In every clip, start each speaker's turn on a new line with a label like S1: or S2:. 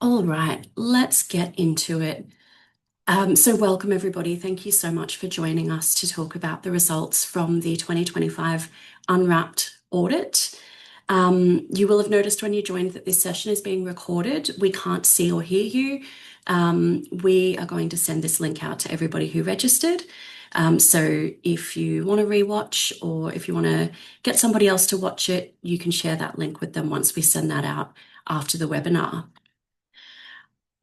S1: All right, let's get into it. So welcome everybody. Thank you so much for joining us to talk about the results from the 2025 Unwrapped audit. You will have noticed when you joined that this session is being recorded. We can't see or hear you. We are going to send this link out to everybody who registered. So if you want to rewatch or if you want to get somebody else to watch it, you can share that link with them once we send that out after the webinar.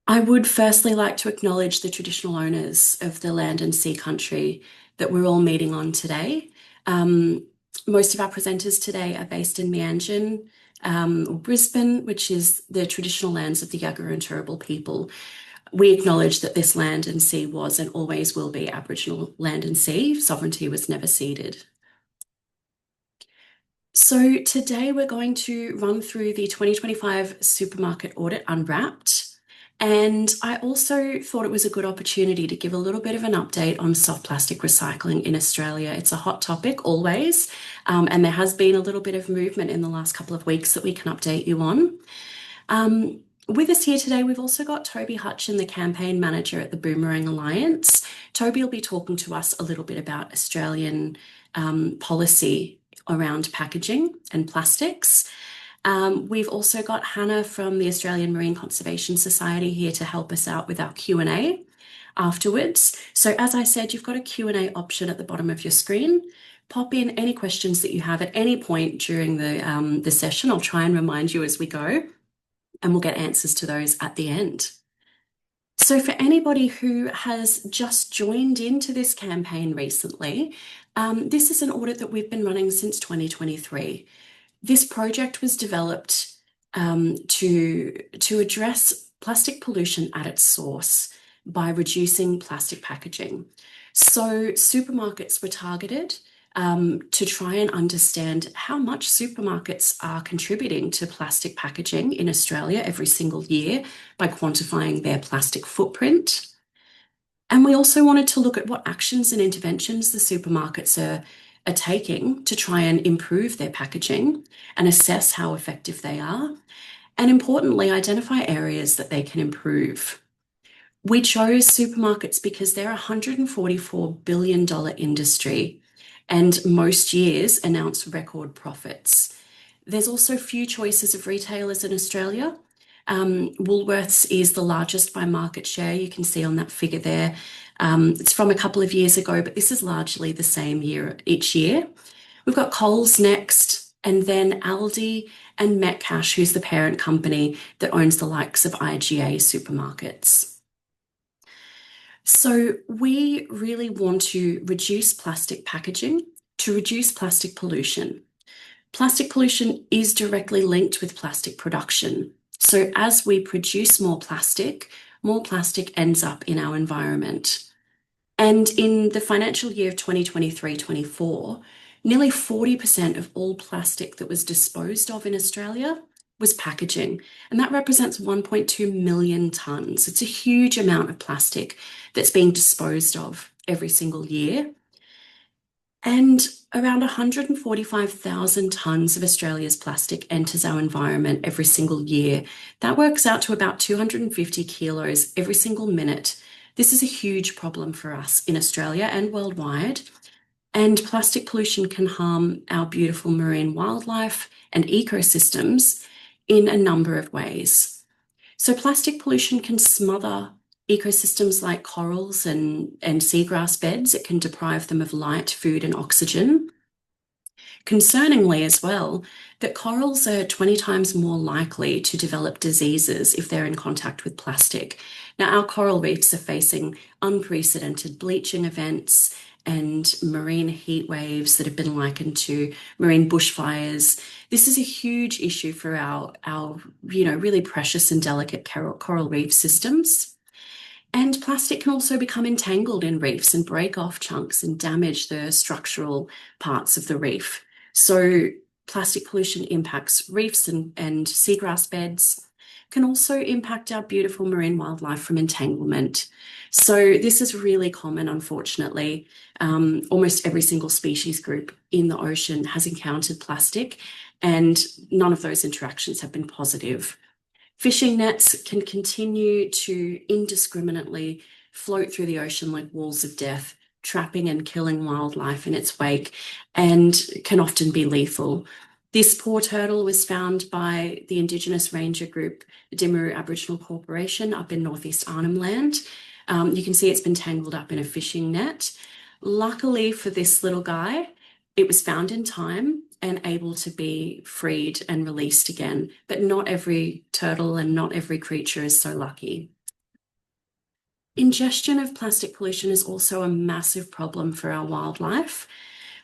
S1: I would firstly like to acknowledge the traditional owners of the land and sea country that we're all meeting on today. Most of our presenters today are based in Meanjin or Brisbane, which is the traditional lands of the Yagara and Turrbal people. We acknowledge that this land and sea was and always will be Aboriginal land and sea. Sovereignty was never ceded. So today we're going to run through the 2025 supermarket audit Unwrapped. And I also thought it was a good opportunity to give a little bit of an update on soft plastic recycling in Australia. It's a hot topic always, and there has been a little bit of movement in the last couple of weeks that we can update you on. With us here today, we've also got Toby Hutchin, the campaign manager at the Boomerang Alliance. Toby will be talking to us a little bit about Australian policy around packaging and plastics. We've also got Hannah from the Australian Marine Conservation Society here to help us out with our Q&A afterwards. So as I said, you've got a Q&A option at the bottom of your screen. Pop in any questions that you have at any point during the session. I'll try and remind you as we go, and we'll get answers to those at the end. So for anybody who has just joined into this campaign recently, this is an audit that we've been running since 2023. This project was developed to address plastic pollution at its source by reducing plastic packaging. So supermarkets were targeted to try and understand how much supermarkets are contributing to plastic packaging in Australia every single year by quantifying their plastic footprint. And we also wanted to look at what actions and interventions the supermarkets are taking to try and improve their packaging and assess how effective they are, and importantly, identify areas that they can improve. We chose supermarkets because they're a $144 billion industry, and most years announce record profits. There's also few choices of retailers in Australia. Woolworths is the largest by market share. You can see on that figure there. It's from a couple of years ago, but this is largely the same year each year. We've got Coles next, and then Aldi and Metcash, who's the parent company that owns the likes of IGA supermarkets. So we really want to reduce plastic packaging to reduce plastic pollution. Plastic pollution is directly linked with plastic production. So as we produce more plastic ends up in our environment. And in the financial year of 2023-24, nearly 40% of all plastic that was disposed of in Australia was packaging, and that represents 1.2 million tonnes. It's a huge amount of plastic that's being disposed of every single year. And around 145,000 tonnes of Australia's plastic enters our environment every single year. That works out to about 250 kilos every single minute. This is a huge problem for us in Australia and worldwide. And plastic pollution can harm our beautiful marine wildlife and ecosystems in a number of ways. So plastic pollution can smother ecosystems like corals and seagrass beds. It can deprive them of light, food, and oxygen. Concerningly as well, that corals are 20 times more likely to develop diseases if they're in contact with plastic. Now, our coral reefs are facing unprecedented bleaching events and marine heat waves that have been likened to marine bushfires. This is a huge issue for our really precious and delicate coral reef systems. And plastic can also become entangled in reefs and break off chunks and damage the structural parts of the reef. So plastic pollution impacts reefs and seagrass beds, can also impact our beautiful marine wildlife from entanglement. So this is really common, unfortunately. Almost every single species group in the ocean has encountered plastic, and none of those interactions have been positive. Fishing nets can continue to indiscriminately float through the ocean like walls of death, trapping and killing wildlife in its wake, and can often be lethal. This poor turtle was found by the Indigenous Ranger group, the Dimmeroo Aboriginal Corporation, up in Northeast Arnhem Land. You can see it's been tangled up in a fishing net. Luckily for this little guy, it was found in time and able to be freed and released again. But not every turtle and not every creature is so lucky. Ingestion of plastic pollution is also a massive problem for our wildlife.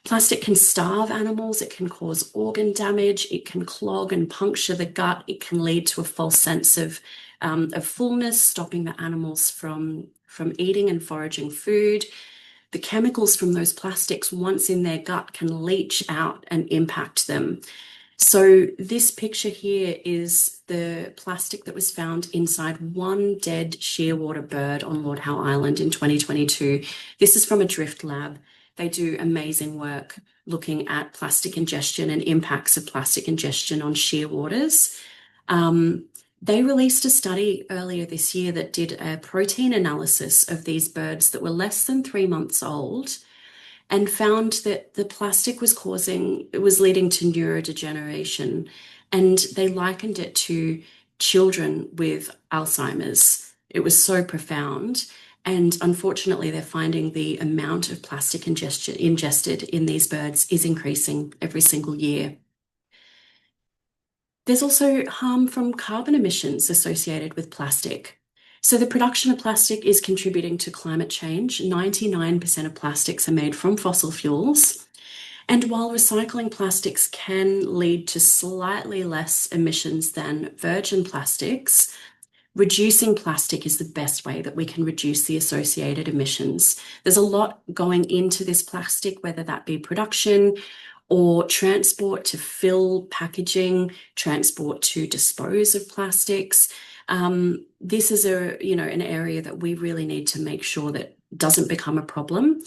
S1: Plastic can starve animals, it can cause organ damage, it can clog and puncture the gut, it can lead to a false sense of fullness, stopping the animals from eating and foraging food. The chemicals from those plastics, once in their gut, can leach out and impact them. So this picture here is the plastic that was found inside one dead shearwater bird on Lord Howe Island in 2022. This is from a drift lab. They do amazing work looking at plastic ingestion and impacts of plastic ingestion on shearwaters. They released a study earlier this year that did a protein analysis of these birds that were less than 3 months old and found that the plastic was leading to neurodegeneration. And they likened it to children with Alzheimer's. It was so profound. And unfortunately, they're finding the amount of plastic ingested in these birds is increasing every single year. There's also harm from carbon emissions associated with plastic. So the production of plastic is contributing to climate change. 99% of plastics are made from fossil fuels. And while recycling plastics can lead to slightly less emissions than virgin plastics, reducing plastic is the best way that we can reduce the associated emissions. There's a lot going into this plastic, whether that be production or transport to fill packaging, transport to dispose of plastics. This is an area that we really need to make sure that doesn't become a problem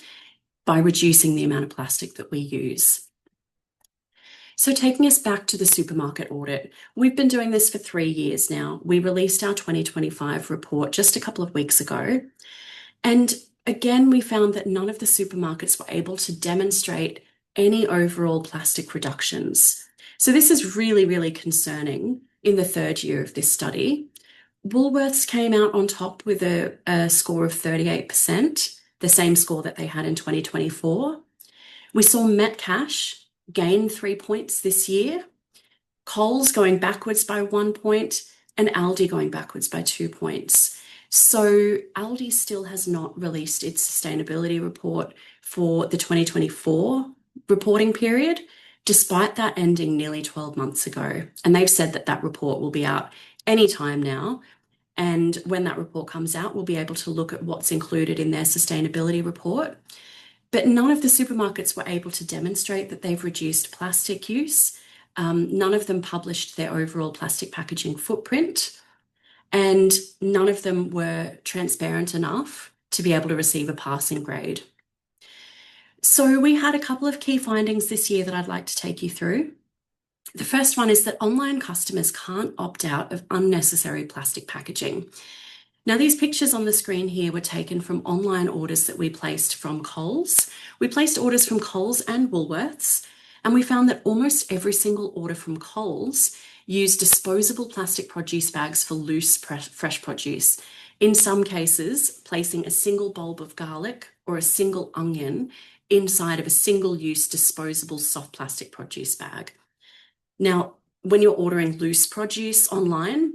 S1: by reducing the amount of plastic that we use. So taking us back to the supermarket audit, we've been doing this for 3 years now. We released our 2025 report just a couple of weeks ago. And again, we found that none of the supermarkets were able to demonstrate any overall plastic reductions. So this is really, really concerning in the 3rd year of this study. Woolworths came out on top with a score of 38%, the same score that they had in 2024. We saw Metcash gain 3 points this year, Coles going backwards by 1 point, and Aldi going backwards by 2 points. So Aldi still has not released its sustainability report for the 2024 reporting period, despite that ending nearly 12 months ago. And they've said that that report will be out any time now. And when that report comes out, we'll be able to look at what's included in their sustainability report. But none of the supermarkets were able to demonstrate that they've reduced plastic use. None of them published their overall plastic packaging footprint, and none of them were transparent enough to be able to receive a passing grade. So we had a couple of key findings this year that I'd like to take you through. The first one is that online customers can't opt out of unnecessary plastic packaging. Now, these pictures on the screen here were taken from online orders that we placed from Coles. We placed orders from Coles and Woolworths, and we found that almost every single order from Coles used disposable plastic produce bags for loose fresh produce. In some cases, placing a single bulb of garlic or a single onion inside of a single-use disposable soft plastic produce bag. Now, when you're ordering loose produce online,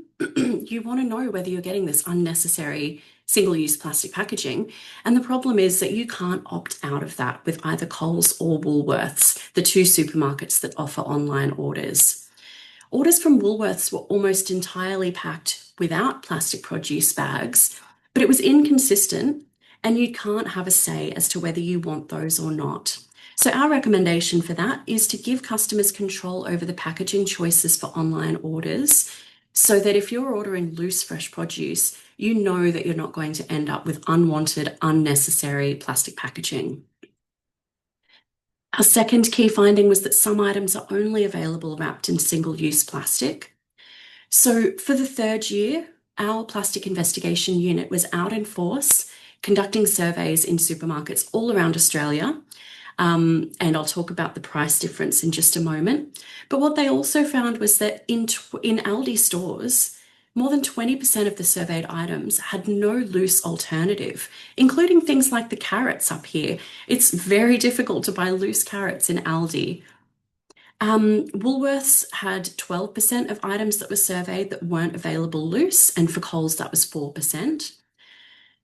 S1: you want to know whether you're getting this unnecessary single-use plastic packaging. And the problem is that you can't opt out of that with either Coles or Woolworths, the 2 supermarkets that offer online orders. Orders from Woolworths were almost entirely packed without plastic produce bags, but it was inconsistent, and you can't have a say as to whether you want those or not. So our recommendation for that is to give customers control over the packaging choices for online orders, so that if you're ordering loose fresh produce, you know that you're not going to end up with unwanted, unnecessary plastic packaging. Our second key finding was that some items are only available wrapped in single-use plastic. So for the third year, our plastic investigation unit was out in force conducting surveys in supermarkets all around Australia. And I'll talk about the price difference in just a moment. But what they also found was that in Aldi stores, more than 20% of the surveyed items had no loose alternative, including things like the carrots up here. It's very difficult to buy loose carrots in Aldi. Woolworths had 12% of items that were surveyed that weren't available loose, and for Coles, that was 4%.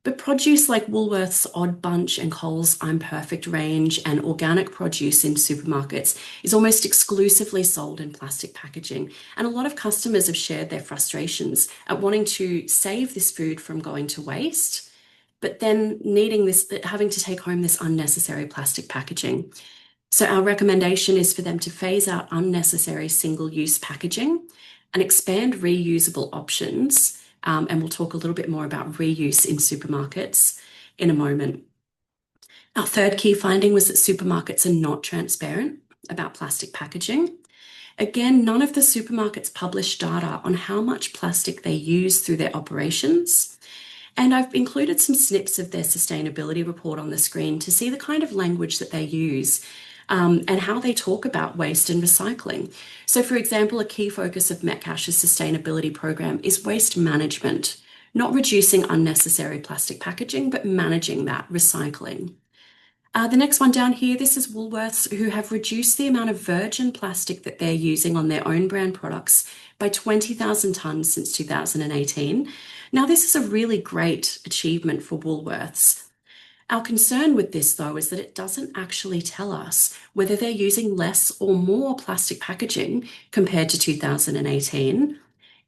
S1: But produce like Woolworths' Odd Bunch and Coles' I'm Perfect range and organic produce in supermarkets is almost exclusively sold in plastic packaging. And a lot of customers have shared their frustrations at wanting to save this food from going to waste, but then having to take home this unnecessary plastic packaging. So our recommendation is for them to phase out unnecessary single-use packaging and expand reusable options. And we'll talk a little bit more about reuse in supermarkets in a moment. Our third key finding was that supermarkets are not transparent about plastic packaging. Again, none of the supermarkets publish data on how much plastic they use through their operations. And I've included some snips of their sustainability report on the screen to see the kind of language that they use. And how they talk about waste and recycling. So, for example, a key focus of Metcash's sustainability program is waste management, not reducing unnecessary plastic packaging, but managing that recycling. The next one down here, this is Woolworths, who have reduced the amount of virgin plastic that they're using on their own brand products by 20,000 tonnes since 2018. Now, this is a really great achievement for Woolworths. Our concern with this, though, is that it doesn't actually tell us whether they're using less or more plastic packaging compared to 2018.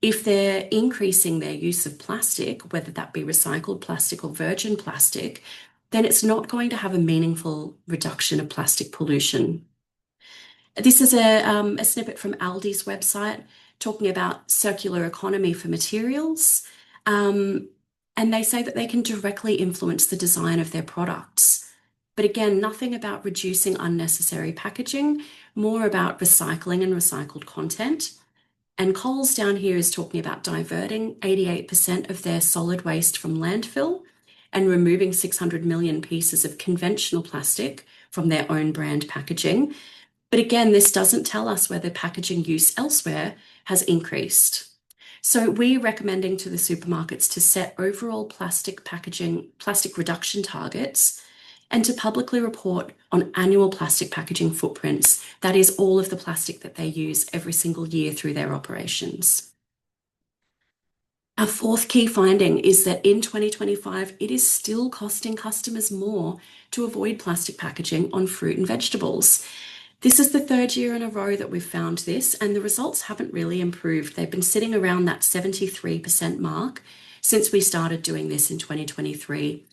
S1: If they're increasing their use of plastic, whether that be recycled plastic or virgin plastic, then it's not going to have a meaningful reduction of plastic pollution. This is a snippet from Aldi's website talking about circular economy for materials. And they say that they can directly influence the design of their products. But again, nothing about reducing unnecessary packaging, more about recycling and recycled content. And Coles down here is talking about diverting 88% of their solid waste from landfill and removing 600 million pieces of conventional plastic from their own brand packaging. But again, this doesn't tell us whether packaging use elsewhere has increased. So we're recommending to the supermarkets to set overall plastic reduction targets and to publicly report on annual plastic packaging footprints. That is all of the plastic that they use every single year through their operations. Our fourth key finding is that in 2025, it is still costing customers more to avoid plastic packaging on fruit and vegetables. This is the third year in a row that we've found this, and the results haven't really improved. They've been sitting around that 73% mark since we started doing this in 2023.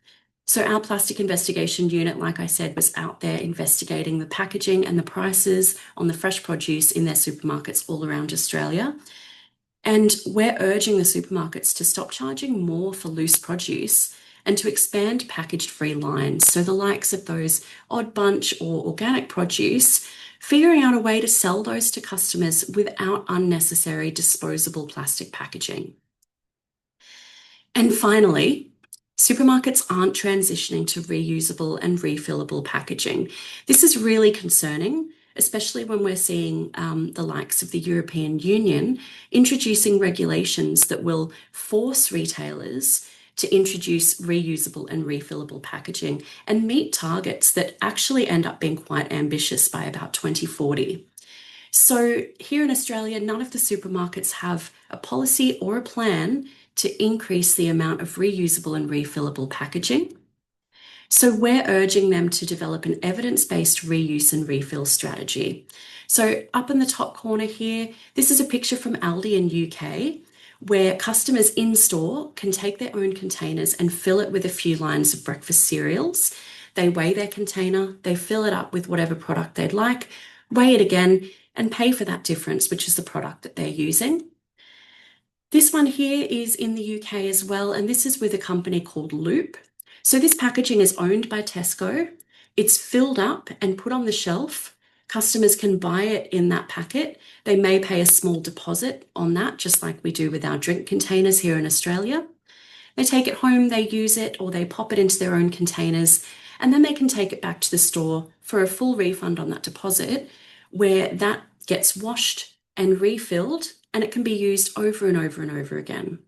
S1: So our plastic investigation unit, like I said, was out there investigating the packaging and the prices on the fresh produce in their supermarkets all around Australia. And we're urging the supermarkets to stop charging more for loose produce and to expand packaged-free lines. So the likes of those Odd Bunch or organic produce, figuring out a way to sell those to customers without unnecessary disposable plastic packaging. And finally, supermarkets aren't transitioning to reusable and refillable packaging. This is really concerning, especially when we're seeing the likes of the European Union introducing regulations that will force retailers to introduce reusable and refillable packaging and meet targets that actually end up being quite ambitious by about 2040. So here in Australia, none of the supermarkets have a policy or a plan to increase the amount of reusable and refillable packaging. So we're urging them to develop an evidence-based reuse and refill strategy. So up in the top corner here, this is a picture from Aldi in UK, where customers in store can take their own containers and fill it with a few lines of breakfast cereals. They weigh their container, they fill it up with whatever product they'd like, weigh it again, and pay for that difference, which is the product that they're using. This one here is in the UK as well, and this is with a company called Loop. So this packaging is owned by Tesco. It's filled up and put on the shelf. Customers can buy it in that packet. They may pay a small deposit on that, just like we do with our drink containers here in Australia. They take it home, they use it, or they pop it into their own containers, and then they can take it back to the store for a full refund on that deposit, where that gets washed and refilled, and it can be used over and over and over again.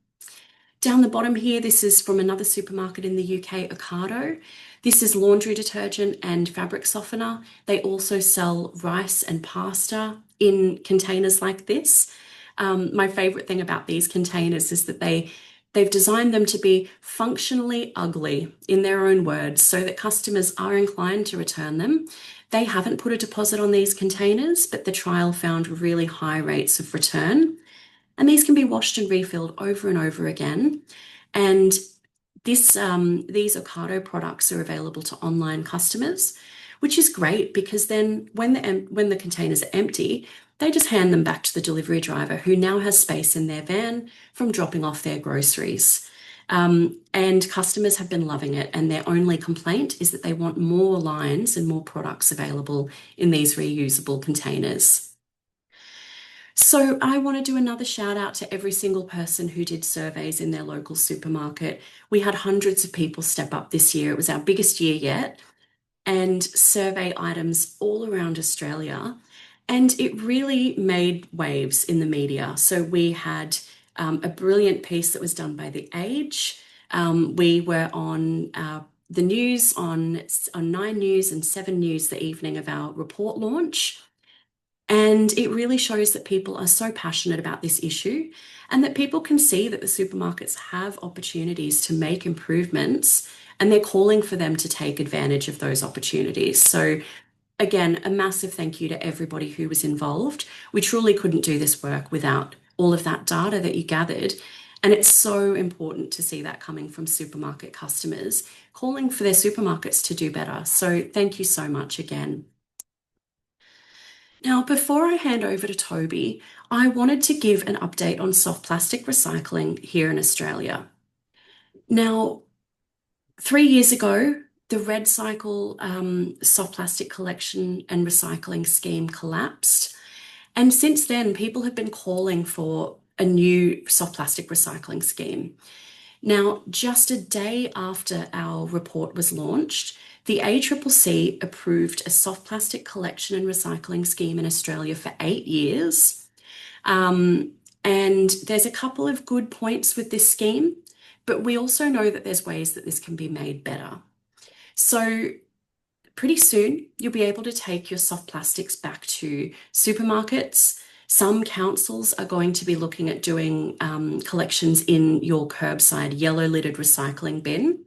S1: Down the bottom here, this is from another supermarket in the UK, Ocado. This is laundry detergent and fabric softener. They also sell rice and pasta in containers like this. My favorite thing about these containers is that they've designed them to be functionally ugly, in their own words, so that customers are inclined to return them. They haven't put a deposit on these containers, but the trial found really high rates of return. And these can be washed and refilled over and over again. And these Ocado products are available to online customers, which is great because then when the containers are empty, they just hand them back to the delivery driver, who now has space in their van from dropping off their groceries. And customers have been loving it, and their only complaint is that they want more lines and more products available in these reusable containers. So I want to do another shout out to every single person who did surveys in their local supermarket. We had hundreds of people step up this year. It was our biggest year yet, and survey items all around Australia. And it really made waves in the media. So we had a brilliant piece that was done by The Age. We were on the news on 9 News and 7 News the evening of our report launch. And it really shows that people are so passionate about this issue, and that people can see that the supermarkets have opportunities to make improvements, and they're calling for them to take advantage of those opportunities. So again, a massive thank you to everybody who was involved. We truly couldn't do this work without all of that data that you gathered. And it's so important to see that coming from supermarket customers calling for their supermarkets to do better. So thank you so much again. Now, before I hand over to Toby, I wanted to give an update on soft plastic recycling here in Australia. Now, 3 years ago, the Red Cycle soft plastic collection and recycling scheme collapsed. And since then, people have been calling for a new soft plastic recycling scheme. Now, just a day after our report was launched, the ACCC approved a soft plastic collection and recycling scheme in Australia for 8 years. And there's a couple of good points with this scheme, but we also know that there's ways that this can be made better. So pretty soon, you'll be able to take your soft plastics back to supermarkets. Some councils are going to be looking at doing collections in your curbside yellow lidded recycling bin.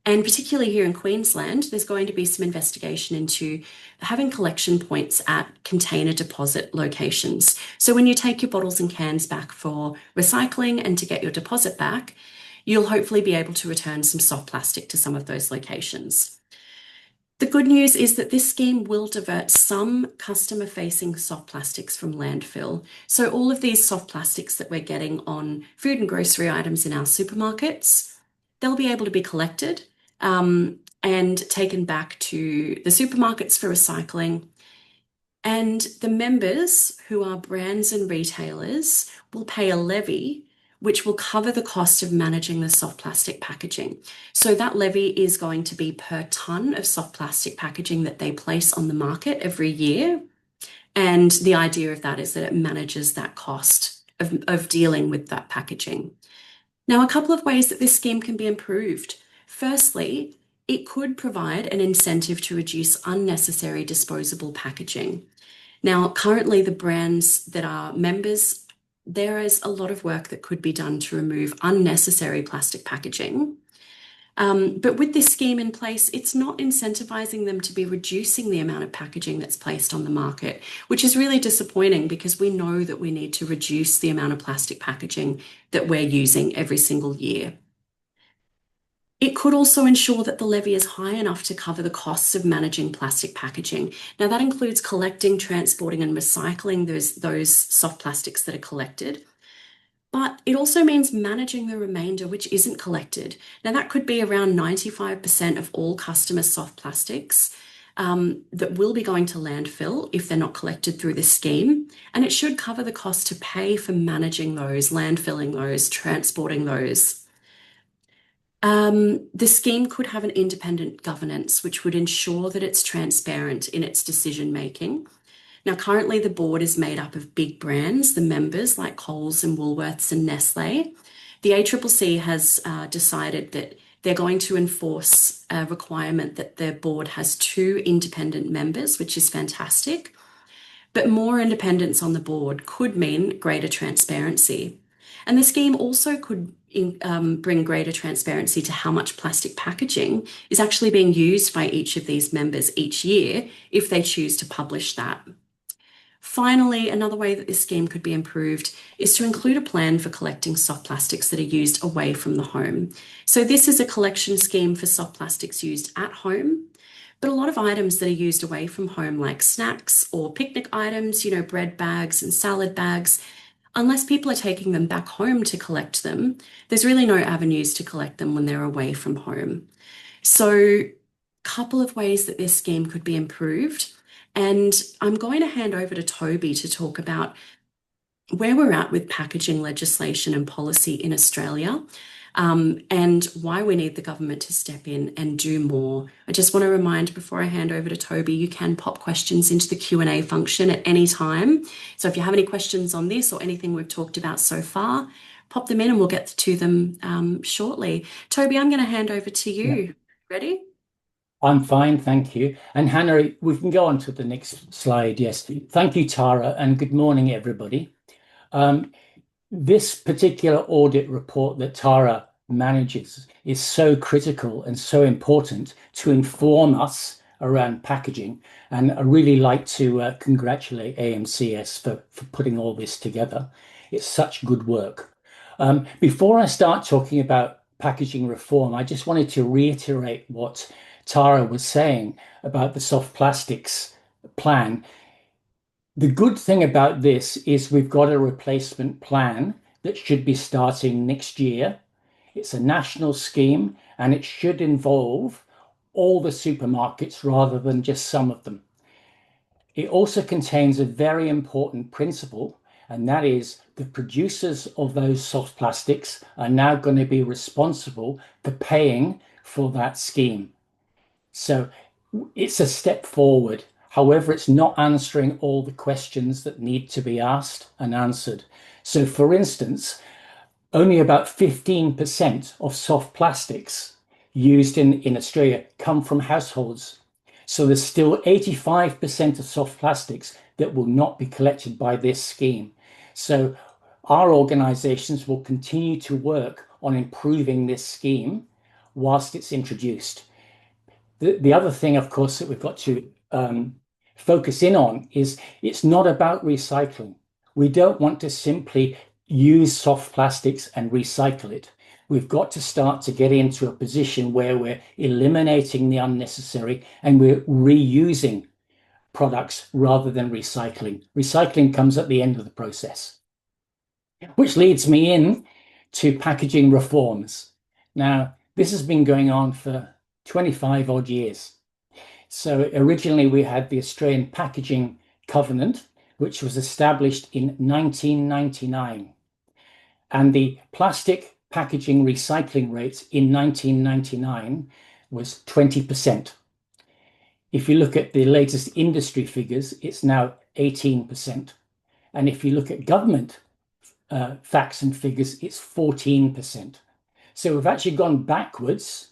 S1: And particularly here in Queensland, there's going to be some investigation into having collection points at container deposit locations. So when you take your bottles and cans back for recycling and to get your deposit back, you'll hopefully be able to return some soft plastic to some of those locations. The good news is that this scheme will divert some customer-facing soft plastics from landfill. So all of these soft plastics that we're getting on food and grocery items in our supermarkets, they'll be able to be collected and taken back to the supermarkets for recycling. And the members, who are brands and retailers, will pay a levy which will cover the cost of managing the soft plastic packaging. So that levy is going to be per tonne of soft plastic packaging that they place on the market every year. And the idea of that is that it manages that cost of dealing with that packaging. Now, a couple of ways that this scheme can be improved. Firstly, it could provide an incentive to reduce unnecessary disposable packaging. Now, currently the brands that are members, there is a lot of work that could be done to remove unnecessary plastic packaging. But with this scheme in place, it's not incentivizing them to be reducing the amount of packaging that's placed on the market, which is really disappointing because we know that we need to reduce the amount of plastic packaging that we're using every single year. It could also ensure that the levy is high enough to cover the costs of managing plastic packaging. Now, that includes collecting, transporting, and recycling those soft plastics that are collected. But it also means managing the remainder which isn't collected. Now, that could be around 95% of all customer soft plastics. that will be going to landfill if they're not collected through this scheme. And it should cover the cost to pay for managing those, landfilling those, transporting those. The scheme could have an independent governance, which would ensure that it's transparent in its decision making. Now, currently, the board is made up of big brands, the members like Coles and Woolworths and Nestle. The ACCC has decided that they're going to enforce a requirement that their board has 2 independent members, which is fantastic. But more independence on the board could mean greater transparency. And the scheme also could bring greater transparency to how much plastic packaging is actually being used by each of these members each year if they choose to publish that. Finally, another way that this scheme could be improved is to include a plan for collecting soft plastics that are used away from the home. So this is a collection scheme for soft plastics used at home, but a lot of items that are used away from home, like snacks or picnic items, bread bags and salad bags, unless people are taking them back home to collect them, there's really no avenues to collect them when they're away from home. So a couple of ways that this scheme could be improved. And I'm going to hand over to Toby to talk about where we're at with packaging legislation and policy in Australia, and why we need the government to step in and do more. I just want to remind before I hand over to Toby, you can pop questions into the Q&A function at any time. So if you have any questions on this or anything we've talked about so far, pop them in and we'll get to them shortly. Toby, I'm going to hand over to you.
S2: Yeah.
S1: Ready?
S2: I'm fine, thank you. And Hannah, we can go on to the next slide. Yes. Thank you, Tara, and good morning, everybody. This particular audit report that Tara manages is so critical and so important to inform us around packaging. And I really like to congratulate AMCS for putting all this together. It's such good work. Before I start talking about packaging reform, I just wanted to reiterate what Tara was saying about the soft plastics plan. The good thing about this is we've got a replacement plan that should be starting next year. It's a national scheme and it should involve all the supermarkets rather than just some of them. It also contains a very important principle, and that is the producers of those soft plastics are now going to be responsible for paying for that scheme. So it's a step forward. However, it's not answering all the questions that need to be asked and answered. So for instance, only about 15% of soft plastics used in Australia come from households. So there's still 85% of soft plastics that will not be collected by this scheme. So our organisations will continue to work on improving this scheme whilst it's introduced. The other thing, of course, that we've got to focus in on is it's not about recycling. We don't want to simply use soft plastics and recycle it. We've got to start to get into a position where we're eliminating the unnecessary and we're reusing products rather than recycling. Recycling comes at the end of the process, which leads me in to packaging reforms. Now, this has been going on for 25 odd years. So originally we had the Australian Packaging Covenant, which was established in 1999. And the plastic packaging recycling rate in 1999 was 20%. If you look at the latest industry figures, it's now 18%. And if you look at government facts and figures, it's 14%. So we've actually gone backwards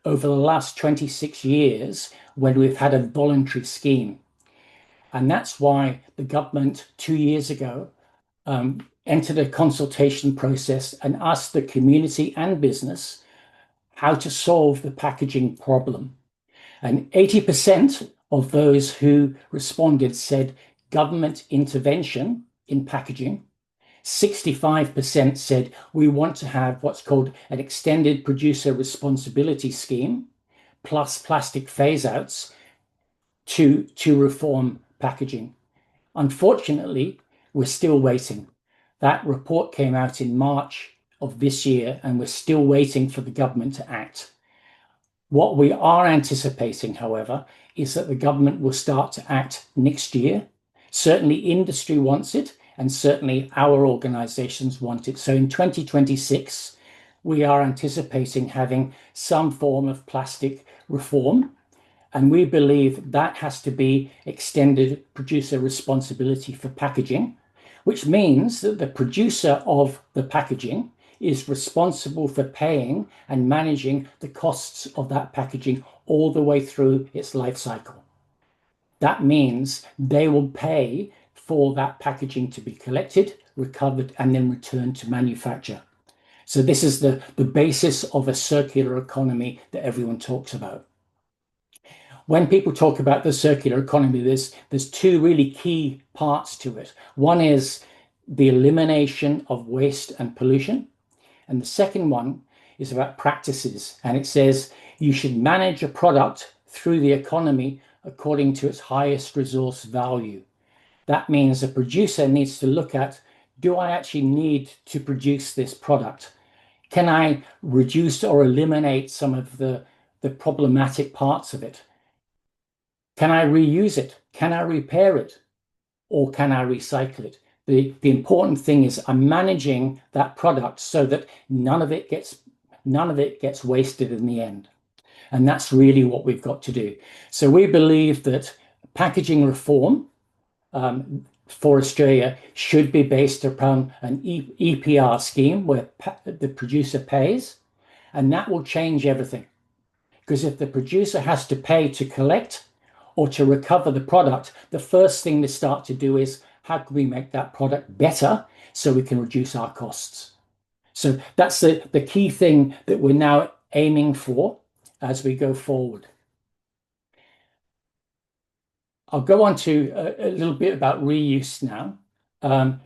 S2: over the last 26 years when we've had a voluntary scheme. And that's why the government 2 years ago entered a consultation process and asked the community and business how to solve the packaging problem. And 80% of those who responded said government intervention in packaging. 65% said we want to have what's called an extended producer responsibility scheme plus plastic phase outs to reform packaging. Unfortunately, we're still waiting. That report came out in March of this year and we're still waiting for the government to act. What we are anticipating, however, is that the government will start to act next year. Certainly, industry wants it, and certainly our organizations want it. So in 2026, we are anticipating having some form of plastic reform. And we believe that has to be extended producer responsibility for packaging, which means that the producer of the packaging is responsible for paying and managing the costs of that packaging all the way through its life cycle. That means they will pay for that packaging to be collected, recovered, and then returned to manufacture. So this is the basis of a circular economy that everyone talks about. When people talk about the circular economy, there's two really key parts to it. One is the elimination of waste and pollution. And the second one is about practices. And it says you should manage a product through the economy according to its highest resource value. That means a producer needs to look at, do I actually need to produce this product? Can I reduce or eliminate some of the problematic parts of it? Can I reuse it? Can I repair it? Or can I recycle it? The important thing is I'm managing that product so that none of it gets wasted in the end. And that's really what we've got to do. So we believe that packaging reform for Australia should be based upon an EPR scheme where the producer pays, and that will change everything. Because if the producer has to pay to collect or to recover the product, the first thing they start to do is how can we make that product better so we can reduce our costs? So that's the key thing that we're now aiming for as we go forward. I'll go on to a little bit about reuse now,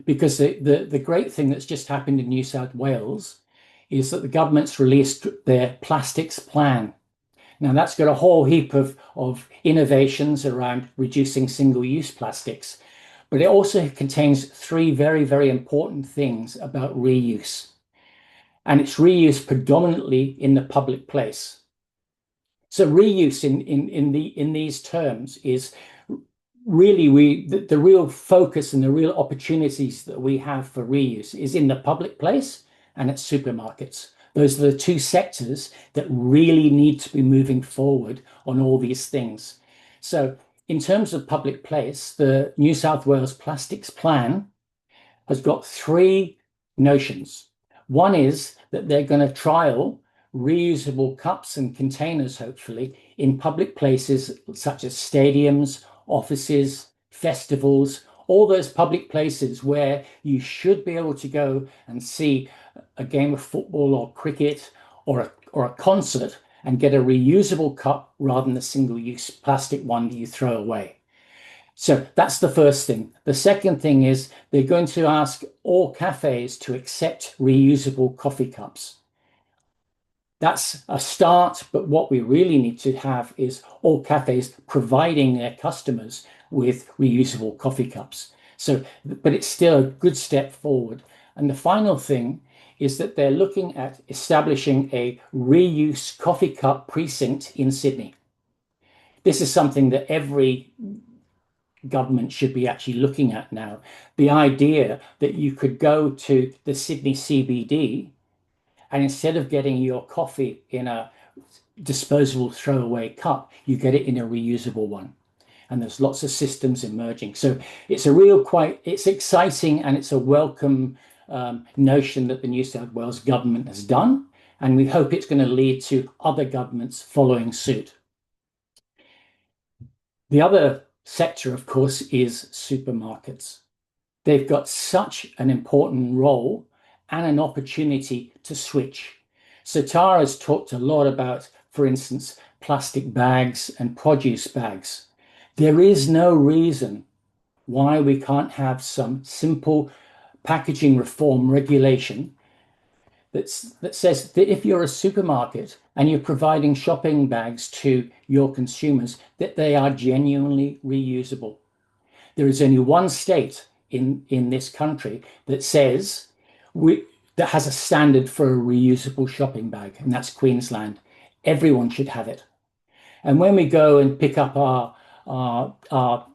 S2: because the great thing that's just happened in New South Wales is that the government's released their plastics plan. Now, that's got a whole heap of innovations around reducing single-use plastics, but it also contains three very, very important things about reuse. And it's reuse predominantly in the public place. So reuse in these terms is really the real focus and the real opportunities that we have for reuse is in the public place and at supermarkets. Those are the two sectors that really need to be moving forward on all these things. So in terms of public place, the New South Wales Plastics Plan has got three notions. One is that they're going to trial reusable cups and containers, hopefully, in public places such as stadiums, offices, festivals, all those public places where you should be able to go and see a game of football or cricket or a concert and get a reusable cup rather than the single-use plastic one that you throw away. So that's the first thing. The second thing is they're going to ask all cafes to accept reusable coffee cups. That's a start, but what we really need to have is all cafes providing their customers with reusable coffee cups. So, but it's still a good step forward. And the final thing is that they're looking at establishing a reuse coffee cup precinct in Sydney. This is something that every government should be actually looking at now. The idea that you could go to the Sydney CBD and instead of getting your coffee in a disposable throwaway cup, you get it in a reusable one. And there's lots of systems emerging. So it's it's exciting and it's a welcome notion that the New South Wales government has done. And we hope it's going to lead to other governments following suit. The other sector, of course, is supermarkets. They've got such an important role and an opportunity to switch. So Tara's talked a lot about, for instance, plastic bags and produce bags. There is no reason why we can't have some simple packaging reform regulation that says that if you're a supermarket and you're providing shopping bags to your consumers, that they are genuinely reusable. There is only one state in this country that says that has a standard for a reusable shopping bag, and that's Queensland. Everyone should have it. And when we go and pick up our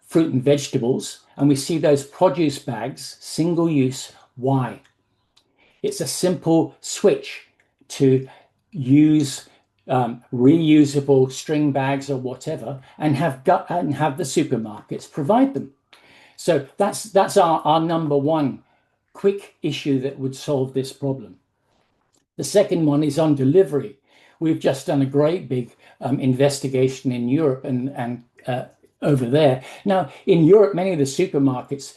S2: fruit and vegetables and we see those produce bags, single use, why? It's a simple switch to use reusable string bags or whatever, and have the supermarkets provide them. So that's our number one quick issue that would solve this problem. The second one is on delivery. We've just done a great big investigation in Europe and over there. Now, in Europe, many of the supermarkets,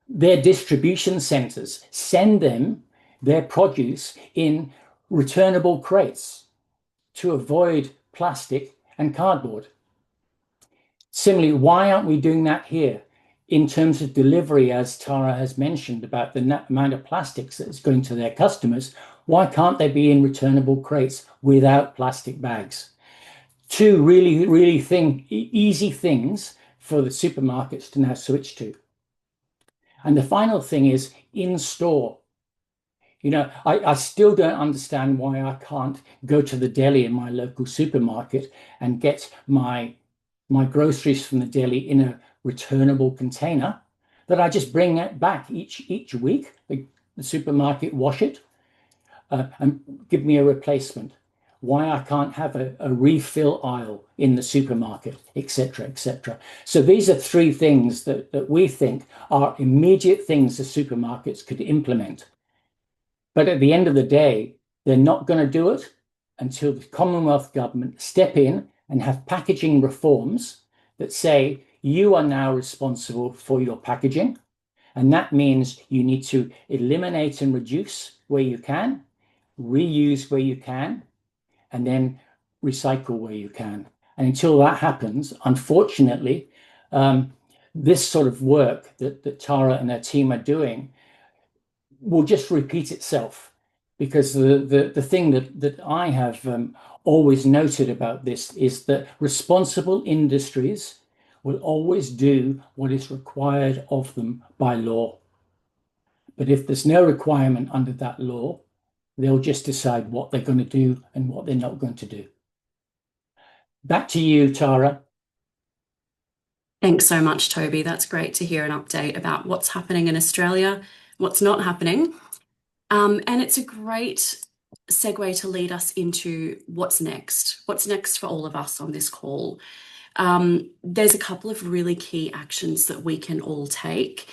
S2: their distribution centers send them their produce in returnable crates to avoid plastic and cardboard. Similarly, why aren't we doing that here? In terms of delivery, as Tara has mentioned about the amount of plastics that's going to their customers, why can't they be in returnable crates without plastic bags? Two really, really easy things for the supermarkets to now switch to. And the final thing is in store. You know, I still don't understand why I can't go to the deli in my local supermarket and get my groceries from the deli in a returnable container that I just bring it back each week. The supermarket wash it and give me a replacement. Why I can't have a refill aisle in the supermarket, etc., etc. So these are three things that we think are immediate things the supermarkets could implement. But at the end of the day, they're not going to do it until the Commonwealth government step in and have packaging reforms that say you are now responsible for your packaging. And that means you need to eliminate and reduce where you can, reuse where you can, and then recycle where you can. And until that happens, unfortunately, this sort of work that Tara and her team are doing will just repeat itself. Because the thing that I have always noted about this is that responsible industries will always do what is required of them by law. But if there's no requirement under that law, they'll just decide what they're going to do and what they're not going to do. Back to you, Tara.
S1: Thanks so much, Toby. That's great to hear an update about what's happening in Australia, what's not happening. And it's a great segue to lead us into what's next. What's next for all of us on this call? There's a couple of really key actions that we can all take.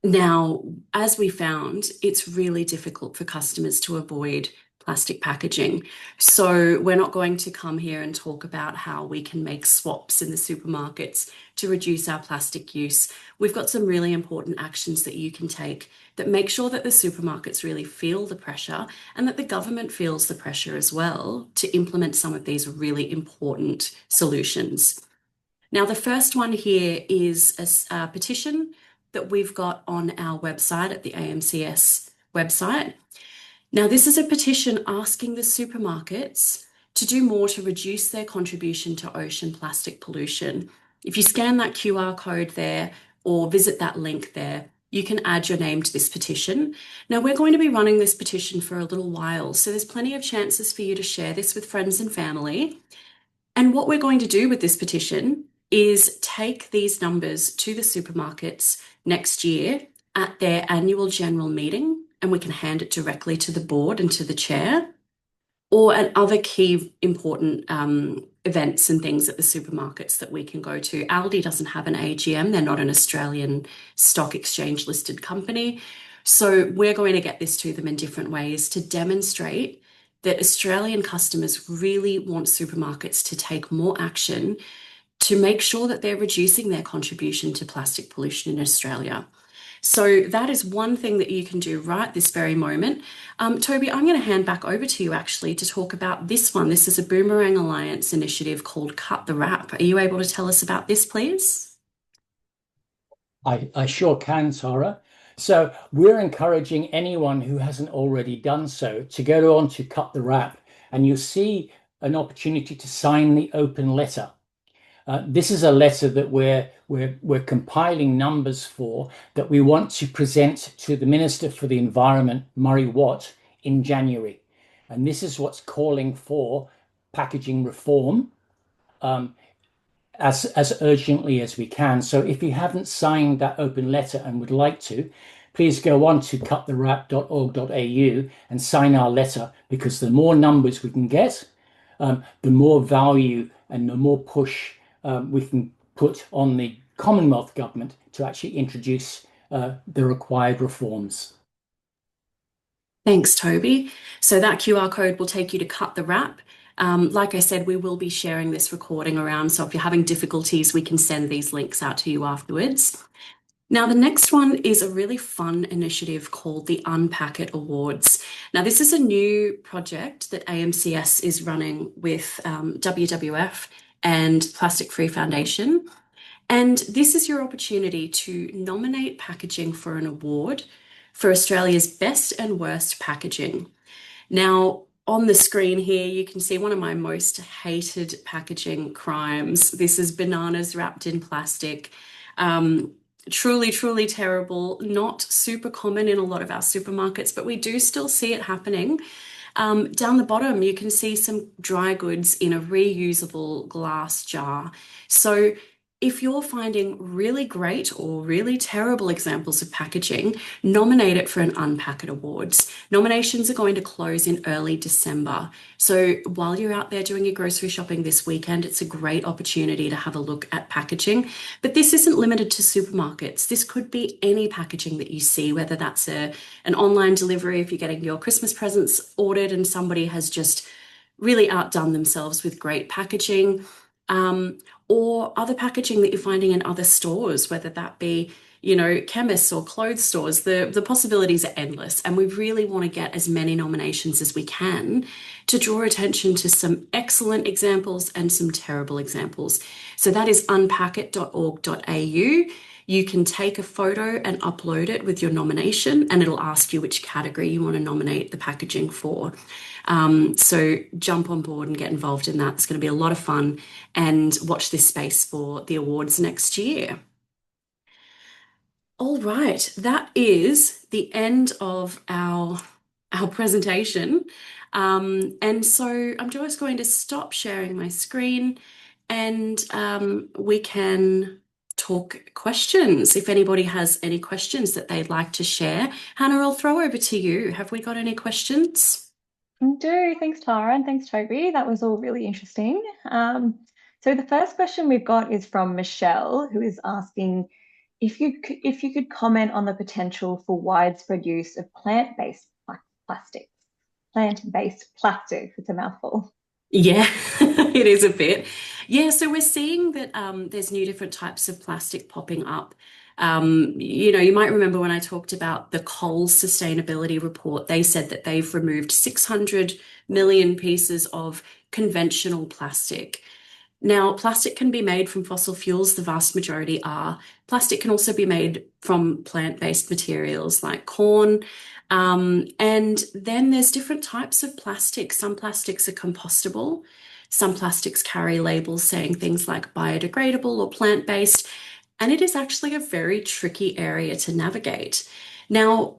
S1: Now, as we found, it's really difficult for customers to avoid plastic packaging. So we're not going to come here and talk about how we can make swaps in the supermarkets to reduce our plastic use. We've got some really important actions that you can take that make sure that the supermarkets really feel the pressure and that the government feels the pressure as well to implement some of these really important solutions. Now, the first one here is a petition that we've got on our website at the AMCS website. Now, this is a petition asking the supermarkets to do more to reduce their contribution to ocean plastic pollution. If you scan that QR code there or visit that link there, you can add your name to this petition. Now, we're going to be running this petition for a little while, so there's plenty of chances for you to share this with friends and family. And what we're going to do with this petition is take these numbers to the supermarkets next year at their annual general meeting, and we can hand it directly to the board and to the chair, or at other key important events and things at the supermarkets that we can go to. Aldi doesn't have an AGM. They're not an Australian stock exchange listed company. So we're going to get this to them in different ways to demonstrate that Australian customers really want supermarkets to take more action to make sure that they're reducing their contribution to plastic pollution in Australia. So that is one thing that you can do right this very moment. Toby, I'm going to hand back over to you actually to talk about this one. This is a Boomerang Alliance initiative called Cut the Wrap. Are you able to tell us about this, please?
S2: I sure can, Tara. So we're encouraging anyone who hasn't already done so to go on to Cut the Wrap, and you'll see an opportunity to sign the open letter. This is a letter that we're compiling numbers for that we want to present to the Minister for the Environment, Murray Watt, in January. And this is what's calling for packaging reform um, as urgently as we can. So if you haven't signed that open letter and would like to, please go on to cutthewrap.org.au and sign our letter, because the more numbers we can get, the more value and the more push we can put on the Commonwealth government to actually introduce the required reforms.
S1: Thanks, Toby. So that QR code will take you to Cut the Wrap. Like I said, we will be sharing this recording around, so if you're having difficulties, we can send these links out to you afterwards. Now, the next one is a really fun initiative called the Unpack It Awards. Now, this is a new project that AMCS is running with WWF and Plastic Free Foundation. And this is your opportunity to nominate packaging for an award for Australia's best and worst packaging. Now, on the screen here, you can see one of my most hated packaging crimes. This is bananas wrapped in plastic. Truly, truly terrible. Not super common in a lot of our supermarkets, but we do still see it happening. Down the bottom, you can see some dry goods in a reusable glass jar. So if you're finding really great or really terrible examples of packaging, nominate it for an Unpack It Awards. Nominations are going to close in early December. So while you're out there doing your grocery shopping this weekend, it's a great opportunity to have a look at packaging. But this isn't limited to supermarkets. This could be any packaging that you see, whether that's an online delivery, if you're getting your Christmas presents ordered and somebody has just really outdone themselves with great packaging. Or other packaging that you're finding in other stores, whether that be, chemists or clothes stores. The possibilities are endless, and we really want to get as many nominations as we can to draw attention to some excellent examples and some terrible examples. So that is unpackit.org.au. You can take a photo and upload it with your nomination, and it'll ask you which category you want to nominate the packaging for. So jump on board and get involved in that. It's going to be a lot of fun, and watch this space for the awards next year. All right, that is the end of our presentation. And so I'm just going to stop sharing my screen, and we can talk questions. If anybody has any questions that they'd like to share, Hannah, I'll throw over to you. Have we got any questions?
S3: I do. Thanks, Tara, and thanks, Toby. That was all really interesting. So the first question we've got is from Michelle, who is asking if you could comment on the potential for widespread use of plant-based plastics. Plant-based plastics, it's a mouthful.
S1: Yeah, it is a bit. Yeah, so we're seeing that there's new different types of plastic popping up. You might remember when I talked about the Coles sustainability report, they said that they've removed 600 million pieces of conventional plastic. Now, plastic can be made from fossil fuels, the vast majority are. Plastic can also be made from plant-based materials like corn. And then there's different types of plastic. Some plastics are compostable. Some plastics carry labels saying things like biodegradable or plant-based. And it is actually a very tricky area to navigate. Now,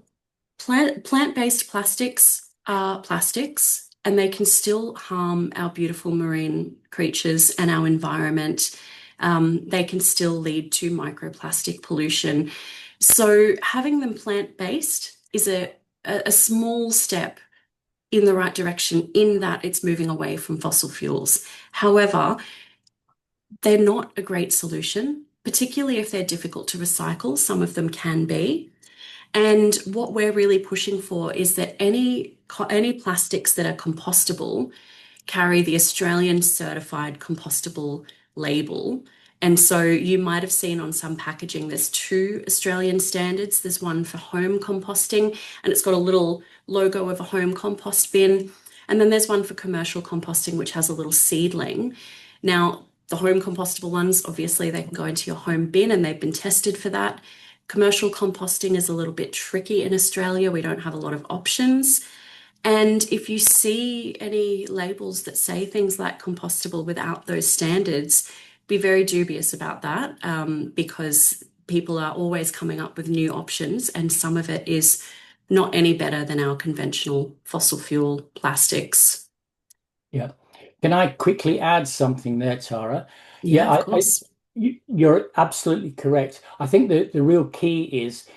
S1: plant-based plastics are plastics, and they can still harm our beautiful marine creatures and our environment. They can still lead to microplastic pollution. So having them plant-based is a small step in the right direction, in that it's moving away from fossil fuels. However, they're not a great solution, particularly if they're difficult to recycle. Some of them can be. And what we're really pushing for is that any plastics that are compostable carry the Australian Certified Compostable label. And so you might have seen on some packaging, there's two Australian standards. There's one for home composting, and it's got a little logo of a home compost bin. And then there's one for commercial composting, which has a little seedling. Now, the home compostable ones, obviously, they can go into your home bin, and they've been tested for that. Commercial composting is a little bit tricky in Australia. We don't have a lot of options. And if you see any labels that say things like compostable without those standards, be very dubious about that, because people are always coming up with new options, and some of it is not any better than our conventional fossil fuel plastics.
S2: Yeah. Can I quickly add something there, Tara?
S1: Yeah,
S2: Yeah,
S1: of course.
S2: you're absolutely correct. I think that the real key is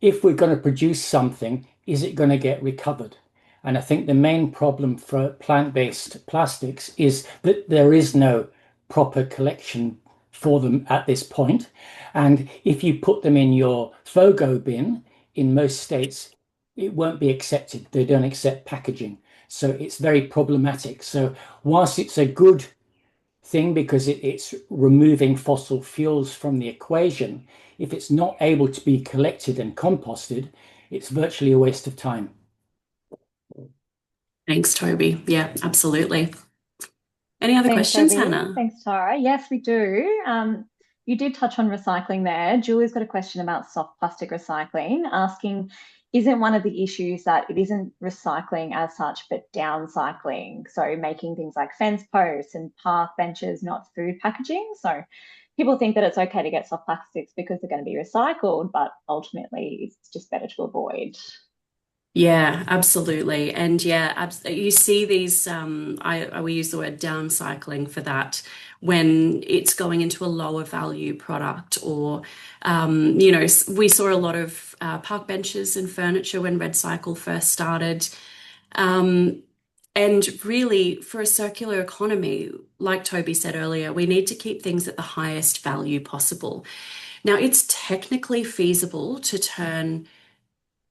S2: if we're going to produce something, is it going to get recovered? And I think the main problem for plant-based plastics is that there is no proper collection for them at this point. And if you put them in your FOGO bin in most states, it won't be accepted. They don't accept packaging. So it's very problematic. So whilst it's a good thing because it's removing fossil fuels from the equation, if it's not able to be collected and composted, it's virtually a waste of time.
S1: Thanks, Toby. Yeah, absolutely. Any other
S3: Thanks,
S1: questions,
S3: Toby.
S1: Hannah?
S3: Thanks, Tara. Yes, we do. You did touch on recycling there. Julie's got a question about soft plastic recycling, asking, isn't one of the issues that it isn't recycling as such, but downcycling? So making things like fence posts and park benches, not food packaging. So people think that it's okay to get soft plastics because they're going to be recycled, but ultimately it's just better to avoid.
S1: Yeah, absolutely. And yeah, you see these, we use the word downcycling for that when it's going into a lower value product or, we saw a lot of park benches and furniture when Red Cycle first started. Um, and really, for a circular economy, like Toby said earlier, we need to keep things at the highest value possible. Now, it's technically feasible to turn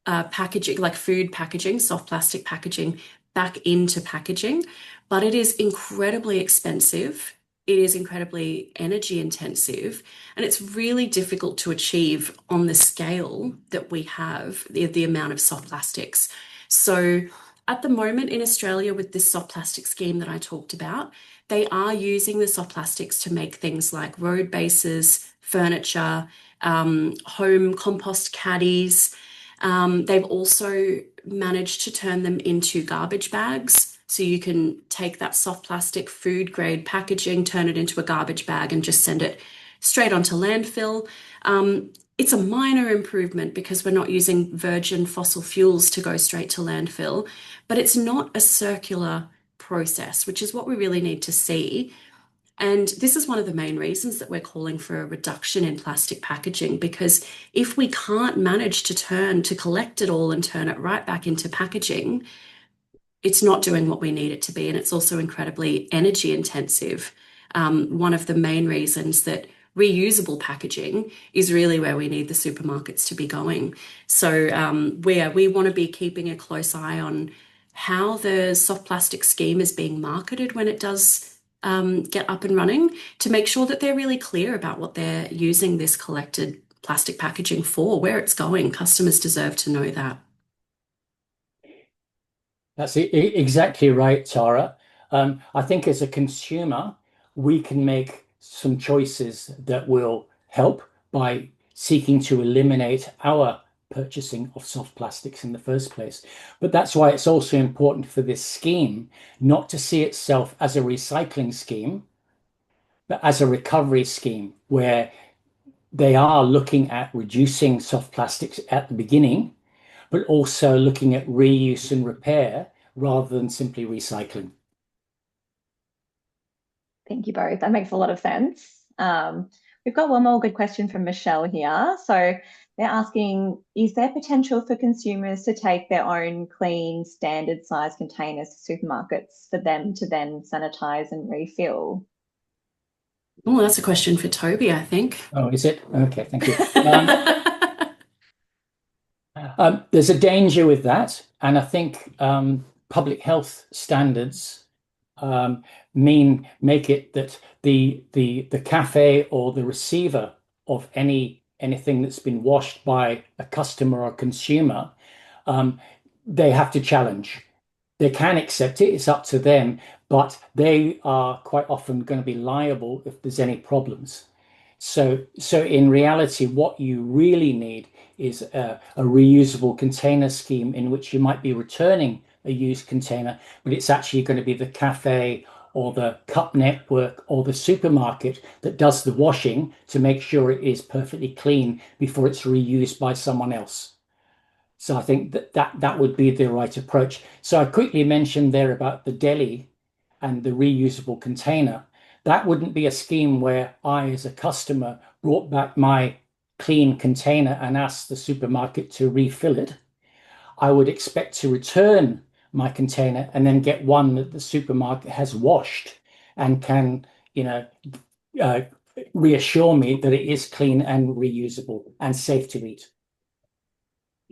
S1: packaging, like food packaging, soft plastic packaging, back into packaging, but it is incredibly expensive. It is incredibly energy intensive, and it's really difficult to achieve on the scale that we have, the amount of soft plastics. So, at the moment in Australia, with this soft plastic scheme that I talked about, they are using the soft plastics to make things like road bases, furniture, home compost caddies. They've also managed to turn them into garbage bags. So you can take that soft plastic food grade packaging, turn it into a garbage bag, and just send it straight onto landfill. It's a minor improvement because we're not using virgin fossil fuels to go straight to landfill, but it's not a circular process, which is what we really need to see. And this is one of the main reasons that we're calling for a reduction in plastic packaging, because if we can't manage to collect it all and turn it right back into packaging, it's not doing what we need it to be. And it's also incredibly energy intensive. One of the main reasons that reusable packaging is really where we need the supermarkets to be going. So we want to be keeping a close eye on how the soft plastic scheme is being marketed when it does get up and running, to make sure that they're really clear about what they're using this collected plastic packaging for, where it's going. Customers deserve to know that.
S2: That's exactly right, Tara. I think as a consumer, we can make some choices that will help by seeking to eliminate our purchasing of soft plastics in the first place. But that's why it's also important for this scheme not to see itself as a recycling scheme, but as a recovery scheme where they are looking at reducing soft plastics at the beginning, but also looking at reuse and repair rather than simply recycling.
S3: Thank you both. That makes a lot of sense. We've got one more good question from Michelle here. So they're asking, is there potential for consumers to take their own clean, standard size containers to supermarkets for them to then sanitize and refill?
S1: Oh, that's a question for Toby, I think.
S2: Oh, is it? Okay, thank you. There's a danger with that, and I think public health standards make it that the cafe or the receiver of anything that's been washed by a customer or consumer, they have to challenge. They can accept it, it's up to them, but they are quite often going to be liable if there's any problems. So in reality, what you really need is a reusable container scheme in which you might be returning a used container, but it's actually going to be the cafe or the cup network or the supermarket that does the washing to make sure it is perfectly clean before it's reused by someone else. So I think that would be the right approach. So I quickly mentioned there about the deli and the reusable container. That wouldn't be a scheme where I, as a customer, brought back my clean container and asked the supermarket to refill it. I would expect to return my container and then get one that the supermarket has washed and can, you know, uh, reassure me that it is clean and reusable and safe to eat.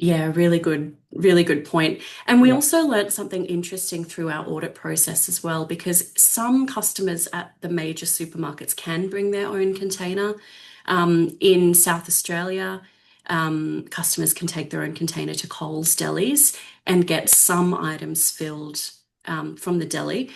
S1: Yeah, really good point. And we
S2: Yeah.
S1: also learnt something interesting through our audit process as well, because some customers at the major supermarkets can bring their own container. In South Australia, customers can take their own container to Coles delis and get some items filled from the deli.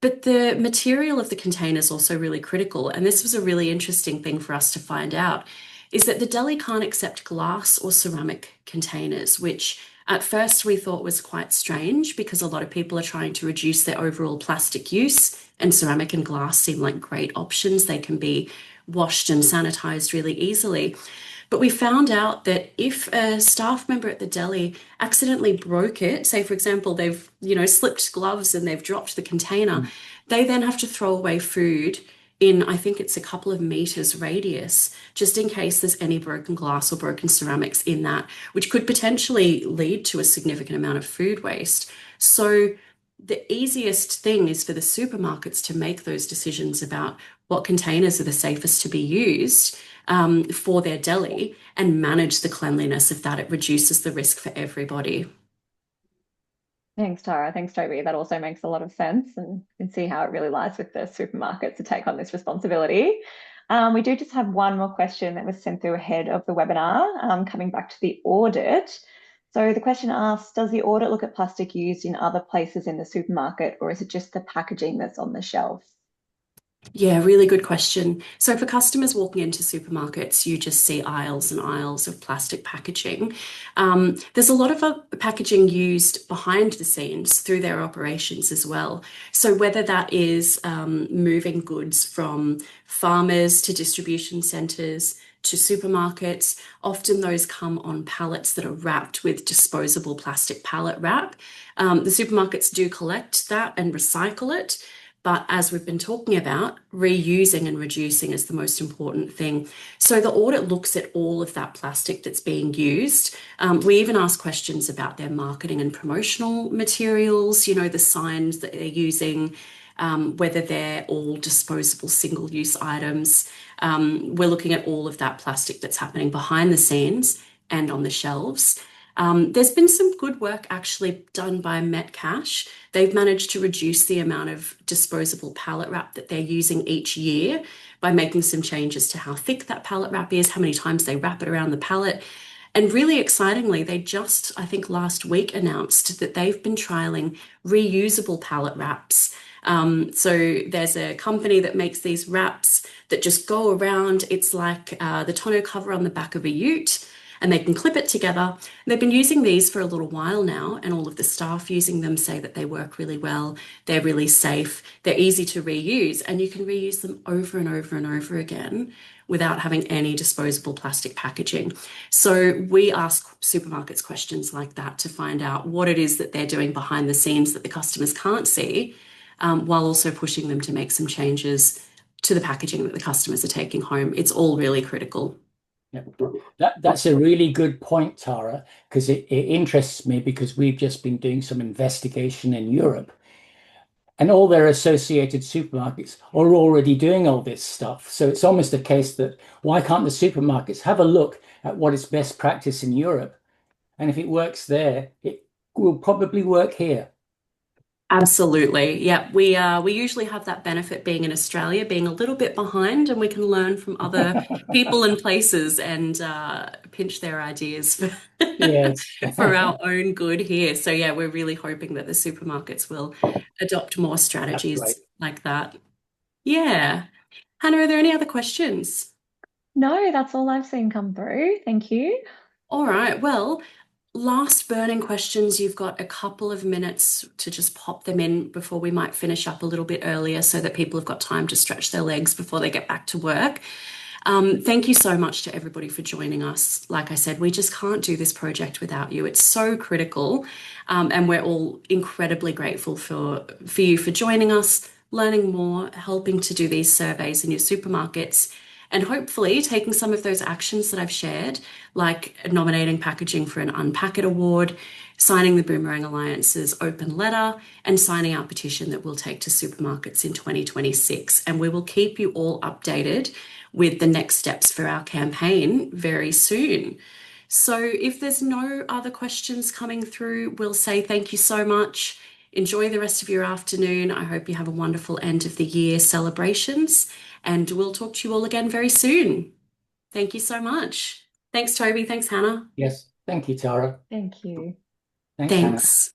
S1: But the material of the container is also really critical. And this was a really interesting thing for us to find out, is that the deli can't accept glass or ceramic containers, which at first we thought was quite strange because a lot of people are trying to reduce their overall plastic use, and ceramic and glass seem like great options. They can be washed and sanitized really easily. But we found out that if a staff member at the deli accidentally broke it, say for example, they've, slipped gloves and they've dropped the container,
S2: Mm.
S1: they then have to throw away food in, I think it's a couple of meters radius, just in case there's any broken glass or broken ceramics in that, which could potentially lead to a significant amount of food waste. So the easiest thing is for the supermarkets to make those decisions about what containers are the safest to be used for their deli and manage the cleanliness of that. It reduces the risk for everybody.
S3: Thanks, Tara. Thanks, Toby. That also makes a lot of sense, and you can see how it really lies with the supermarkets to take on this responsibility. We do just have one more question that was sent through ahead of the webinar, coming back to the audit. So the question asks, does the audit look at plastic used in other places in the supermarket, or is it just the packaging that's on the shelf?
S1: Yeah, really good question. So for customers walking into supermarkets, you just see aisles and aisles of plastic packaging. There's a lot of packaging used behind the scenes through their operations as well. So whether that is moving goods from farmers to distribution centres to supermarkets, often those come on pallets that are wrapped with disposable plastic pallet wrap. The supermarkets do collect that and recycle it. But as we've been talking about, reusing and reducing is the most important thing. So the audit looks at all of that plastic that's being used. We even ask questions about their marketing and promotional materials, the signs that they're using, whether they're all disposable single-use items. We're looking at all of that plastic that's happening behind the scenes and on the shelves. There's been some good work actually done by Metcash. They've managed to reduce the amount of disposable pallet wrap that they're using each year by making some changes to how thick that pallet wrap is, how many times they wrap it around the pallet. And really excitingly, they just, I think last week, announced that they've been trialing reusable pallet wraps. So there's a company that makes these wraps that just go around. It's like the tonneau cover on the back of a ute, and they can clip it together. They've been using these for a little while now, and all of the staff using them say that they work really well. They're really safe. They're easy to reuse, and you can reuse them over and over and over again without having any disposable plastic packaging. So we ask supermarkets questions like that to find out what it is that they're doing behind the scenes that the customers can't see, while also pushing them to make some changes to the packaging that the customers are taking home. It's all really critical.
S2: Yeah. That's a really good point, Tara, because it interests me because we've just been doing some investigation in Europe, and all their associated supermarkets are already doing all this stuff. So it's almost a case that why can't the supermarkets have a look at what is best practice in Europe? And if it works there, it will probably work here.
S1: Absolutely. Yeah, we usually have that benefit being in Australia, being a little bit behind, and we can learn from other people and places and pinch their ideas for,
S2: Yes.
S1: for our own good here. So yeah, we're really hoping that the supermarkets will adopt more
S2: That's great.
S1: strategies like that. Yeah. Hannah, are there any other questions?
S3: No, that's all I've seen come through. Thank you.
S1: All right. Well, last burning questions. You've got a couple of minutes to just pop them in before we might finish up a little bit earlier so that people have got time to stretch their legs before they get back to work. Thank you so much to everybody for joining us. Like I said, we just can't do this project without you. It's so critical, and we're all incredibly grateful for you for joining us, learning more, helping to do these surveys in your supermarkets, and hopefully taking some of those actions that I've shared, like nominating packaging for an Unpack It award, signing the Boomerang Alliance's open letter, and signing our petition that we'll take to supermarkets in 2026. And we will keep you all updated with the next steps for our campaign very soon. So if there's no other questions coming through, we'll say thank you so much. Enjoy the rest of your afternoon. I hope you have a wonderful end of the year celebrations, and we'll talk to you all again very soon. Thank you so much. Thanks, Toby. Thanks, Hannah.
S2: Yes. Thank you, Tara.
S3: Thank you.
S2: Thanks, Hannah.
S1: Thanks.